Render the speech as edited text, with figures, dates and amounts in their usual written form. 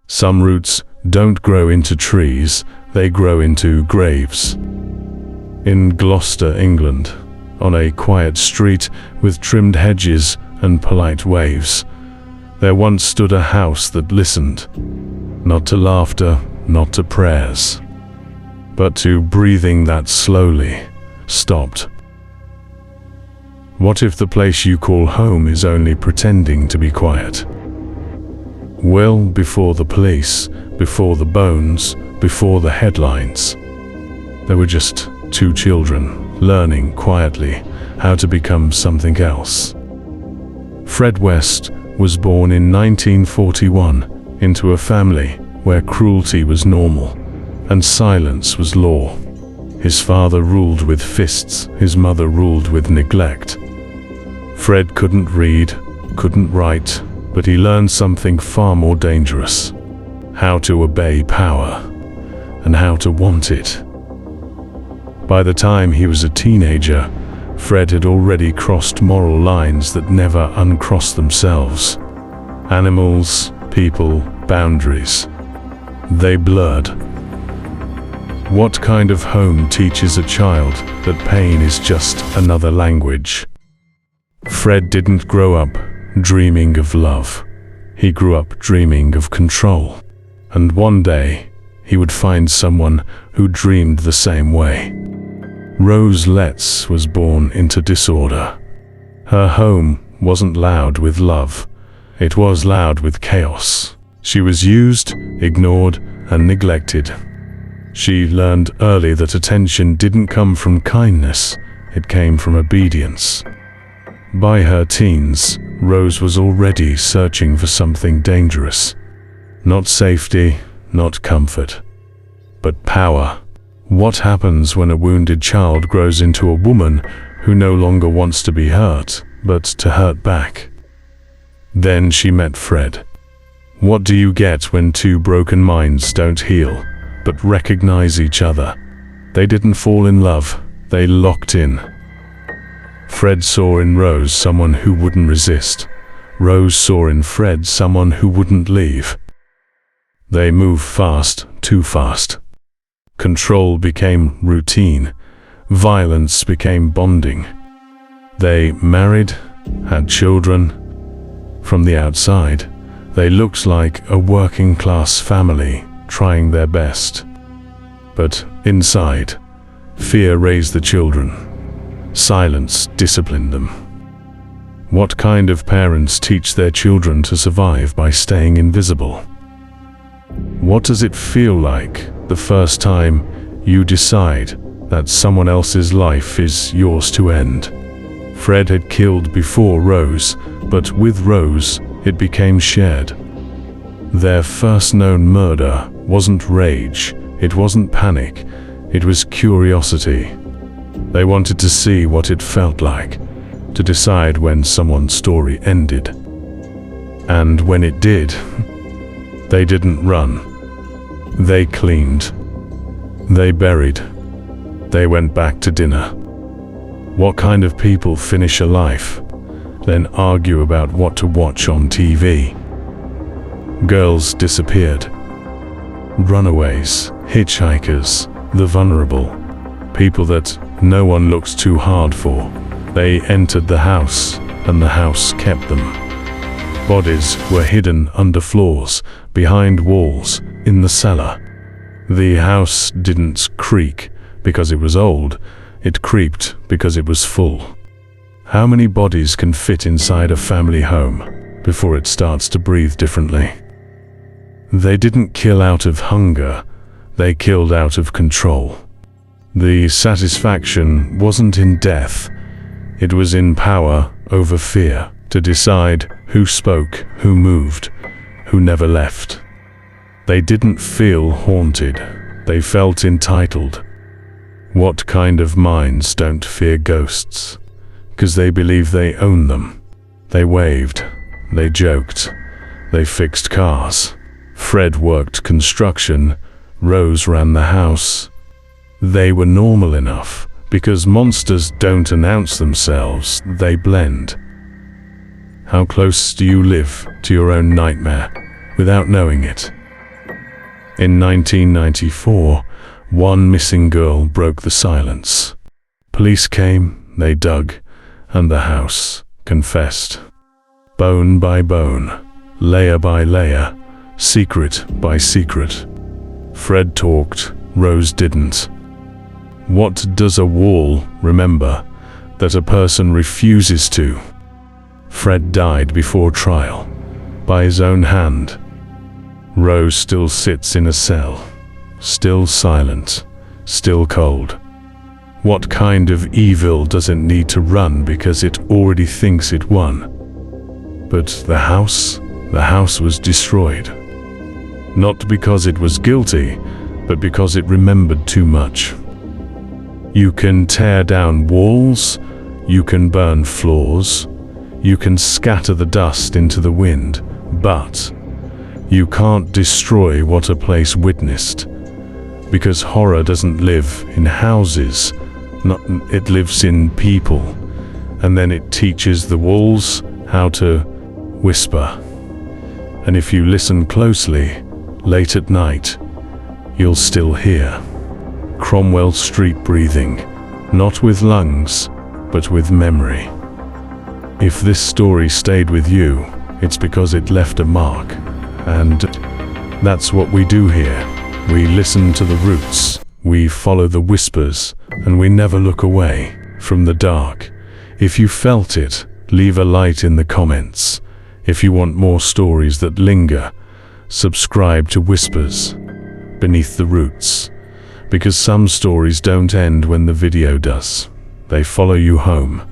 Some roots don't grow into trees, they grow into graves. In Gloucester, England, on a quiet street with trimmed hedges and polite waves, there once stood a house that listened, not to laughter, not to prayers, but to breathing that slowly stopped. What if the place you call home is only pretending to be quiet? Well before the police, before the bones, before the headlines, there were just two children learning quietly how to become something else. Fred West was born in 1941 into a family where cruelty was normal and silence was law. His father ruled with fists, his mother ruled with neglect. Fred couldn't read, couldn't write, but he learned something far more dangerous: how to obey power and how to want it. By the time he was a teenager, Fred had already crossed moral lines that never uncrossed themselves. Animals, people, boundaries. They blurred. What kind of home teaches a child that pain is just another language? Fred didn't grow up dreaming of love. He grew up dreaming of control. And one day, he would find someone who dreamed the same way. Rose Letts was born into disorder. Her home wasn't loud with love. It was loud with chaos. She was used, ignored, and neglected. She learned early that attention didn't come from kindness, it came from obedience. By her teens, Rose was already searching for something dangerous. Not safety, not comfort, but power. What happens when a wounded child grows into a woman who no longer wants to be hurt, but to hurt back? Then she met Fred. What do you get when two broken minds don't heal, but recognize each other? They didn't fall in love, they locked in. Fred saw in Rose someone who wouldn't resist. Rose saw in Fred someone who wouldn't leave. They moved fast, too fast. Control became routine. Violence became bonding. They married, had children. From the outside, they looked like a working-class family trying their best. But inside, fear raised the children. Silence disciplined them. What kind of parents teach their children to survive by staying invisible? What does it feel like the first time you decide that someone else's life is yours to end? Fred had killed before Rose, but with Rose, it became shared. Their first known murder wasn't rage, it wasn't panic, it was curiosity. They wanted to see what it felt like, to decide when someone's story ended. And when it did, they didn't run. They cleaned. They buried. They went back to dinner. What kind of people finish a life, then argue about what to watch on TV? Girls disappeared. Runaways, hitchhikers, the vulnerable. People that no one looks too hard for. They entered the house, and the house kept them. Bodies were hidden under floors, behind walls, in the cellar. The house didn't creak because it was old, it creaked because it was full. How many bodies can fit inside a family home before it starts to breathe differently? They didn't kill out of hunger, they killed out of control. The satisfaction wasn't in death, it was in power over fear, to decide who spoke, who moved, who never left. They didn't feel haunted, they felt entitled. What kind of minds don't fear ghosts? Because they believe they own them. They waved, they joked, they fixed cars. Fred worked construction, Rose ran the house. They were normal enough, because monsters don't announce themselves, they blend. How close do you live to your own nightmare without knowing it? In 1994, one missing girl broke the silence. Police came, they dug, and the house confessed. Bone by bone, layer by layer, secret by secret. Fred talked, Rose didn't. What does a wall remember that a person refuses to? Fred died before trial, by his own hand. Rose still sits in a cell, still silent, still cold. What kind of evil doesn't need to run because it already thinks it won? But the house was destroyed. Not because it was guilty, but because it remembered too much. You can tear down walls, you can burn floors, you can scatter the dust into the wind, but you can't destroy what a place witnessed. Because horror doesn't live in houses, it lives in people, and then it teaches the walls how to whisper. And if you listen closely, late at night, you'll still hear Cromwell Street breathing, not with lungs, but with memory. If this story stayed with you, it's because it left a mark. And that's what we do here. We listen to the roots, we follow the whispers, and we never look away from the dark. If you felt it, leave a light in the comments. If you want more stories that linger, subscribe to Whispers Beneath the Roots, because some stories don't end when the video does. They follow you home.